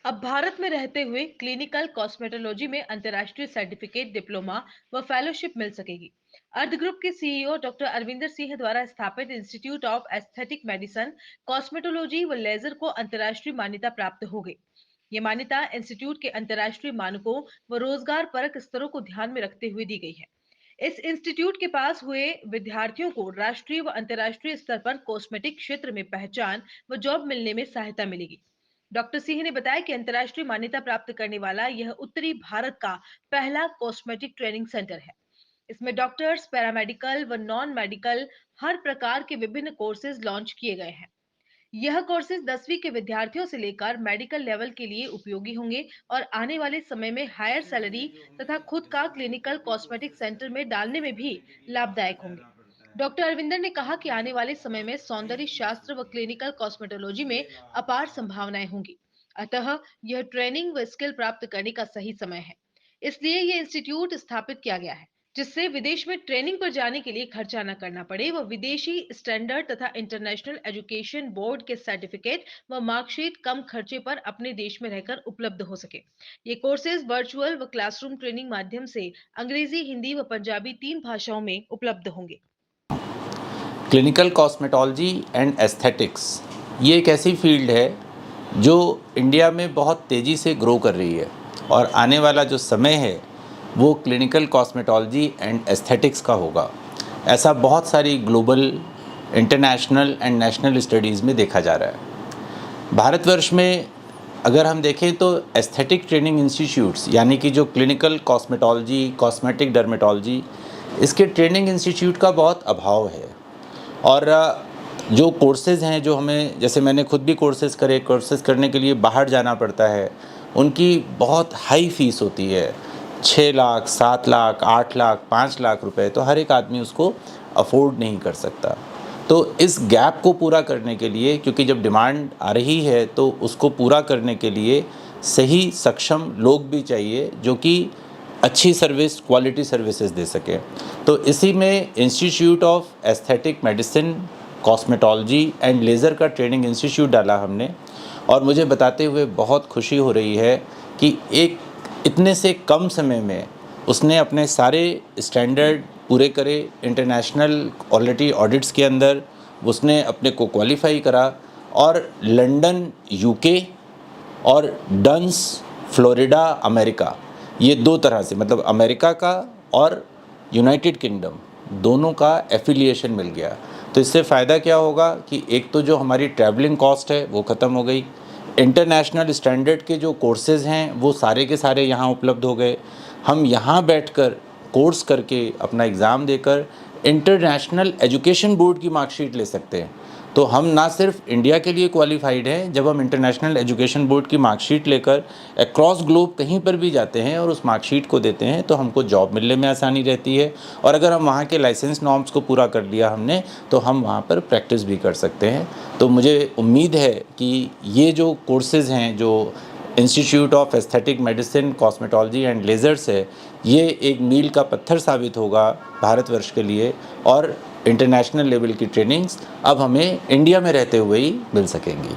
अब भारत में रहते हुए क्लिनिकल कॉस्मेटोलॉजी में अंतर्राष्ट्रीय सर्टिफिकेट, डिप्लोमा व फेलोशिप मिल सकेगी। अर्थ ग्रुप के सीईओ डॉक्टर अरविंदर सिंह द्वारा स्थापित institute of aesthetic medicine, cosmetology व लेजर को अंतर्राष्ट्रीय मान्यता प्राप्त हो गई। ये मान्यता इंस्टीट्यूट के अंतर्राष्ट्रीय मानकों व रोजगार परक स्तरों को ध्यान में रखते हुए दी गई है। इस इंस्टीट्यूट के पास हुए विद्यार्थियों को राष्ट्रीय व अंतर्राष्ट्रीय स्तर पर कॉस्मेटिक क्षेत्र में पहचान व जॉब मिलने में सहायता मिलेगी। डॉक्टर सिंह ने बताया कि अंतर्राष्ट्रीय मान्यता प्राप्त करने वाला यह उत्तरी भारत का पहला कॉस्मेटिक ट्रेनिंग सेंटर है। इसमें डॉक्टर्स, पैरामेडिकल व नॉन मेडिकल हर प्रकार के विभिन्न कोर्सेज लॉन्च किए गए हैं। यह कोर्सेज 10वीं के विद्यार्थियों से लेकर मेडिकल लेवल के लिए उपयोगी होंगे और आने वाले समय में हायर सैलरी तथा खुद का क्लिनिकल कॉस्मेटिक सेंटर में डालने में भी लाभदायक होंगे। डॉक्टर अरविंदर ने कहा कि आने वाले समय में सौंदर्य शास्त्र व क्लिनिकल कॉस्मेटोलॉजी में अपार संभावनाएं होंगी। अतः यह ट्रेनिंग व स्किल प्राप्त करने का सही समय है। इसलिए यह इंस्टीट्यूट स्थापित किया गया है, जिससे विदेश में ट्रेनिंग पर जाने के लिए खर्चा न करना पड़े व विदेशी स्टैंडर्ड तथा इंटरनेशनल एजुकेशन बोर्ड के सर्टिफिकेट व मार्कशीट कम खर्चे पर अपने देश में रहकर उपलब्ध हो सके। ये कोर्सेज वर्चुअल व क्लासरूम ट्रेनिंग माध्यम से अंग्रेजी, हिंदी व पंजाबी 3 भाषाओं में उपलब्ध होंगे। क्लिनिकल कॉस्मेटोलॉजी एंड एस्थेटिक्स ये एक ऐसी फील्ड है जो इंडिया में बहुत तेज़ी से ग्रो कर रही है और आने वाला जो समय है वो क्लिनिकल कॉस्मेटोलॉजी एंड एस्थेटिक्स का होगा। ऐसा बहुत सारी global, international and national studies में देखा जा रहा है। भारतवर्ष में अगर हम देखें तो एस्थेटिक ट्रेनिंग इंस्टीट्यूट्स यानी कि जो क्लिनिकल कॉस्मेटोलॉजी, कॉस्मेटिक डर्मेटोलॉजी, इसके ट्रेनिंग इंस्टीट्यूट का बहुत अभाव है। और जो कोर्सेज़ हैं, जो हमें, जैसे मैंने खुद भी कोर्सेज़ करे, कोर्सेज़ करने के लिए बाहर जाना पड़ता है, उनकी बहुत हाई फीस होती है। 6 लाख, 7 लाख, 8 लाख, 5 लाख रुपए, तो हर एक आदमी उसको अफोर्ड नहीं कर सकता। तो इस गैप को पूरा करने के लिए, क्योंकि जब डिमांड आ रही है तो उसको पूरा करने के लिए सही सक्षम लोग भी चाहिए जो कि अच्छी सर्विस, क्वालिटी सर्विसेज दे सकें। तो इसी में institute of aesthetic medicine, cosmetology and laser का ट्रेनिंग इंस्टीट्यूट डाला हमने। और मुझे बताते हुए बहुत खुशी हो रही है कि एक इतने से कम समय में उसने अपने सारे स्टैंडर्ड पूरे करे। इंटरनेशनल क्वालिटी ऑडिट्स के अंदर उसने अपने को क्वालिफाई करा और लंदन, यूके और डंस, फ्लोरिडा, अमेरिका, ये 2 तरह से, मतलब अमेरिका का और यूनाइटेड किंगडम, दोनों का एफिलिएशन मिल गया। तो इससे फ़ायदा क्या होगा कि एक तो जो हमारी ट्रैवलिंग कॉस्ट है वो ख़त्म हो गई। इंटरनेशनल स्टैंडर्ड के जो कोर्सेज़ हैं वो सारे के सारे यहाँ उपलब्ध हो गए। हम यहाँ बैठकर कोर्स करके अपना एग्ज़ाम देकर इंटरनेशनल एजुकेशन बोर्ड की मार्कशीट ले सकते हैं। तो हम ना सिर्फ इंडिया के लिए क्वालिफाइड हैं, जब हम इंटरनेशनल एजुकेशन बोर्ड की मार्कशीट लेकर अक्रॉस ग्लोब कहीं पर भी जाते हैं और उस मार्कशीट को देते हैं तो हमको जॉब मिलने में आसानी रहती है। और अगर हम वहाँ के लाइसेंस नॉर्म्स को पूरा कर लिया हमने, तो हम वहाँ पर प्रैक्टिस भी कर सकते हैं। तो मुझे उम्मीद है कि ये जो कोर्सेज़ हैं, जो institute of aesthetic medicine, cosmetology and lasers है, ये एक मील का पत्थर साबित होगा भारतवर्ष के लिए। और इंटरनेशनल लेवल की ट्रेनिंग्स अब हमें इंडिया में रहते हुए ही मिल सकेंगी।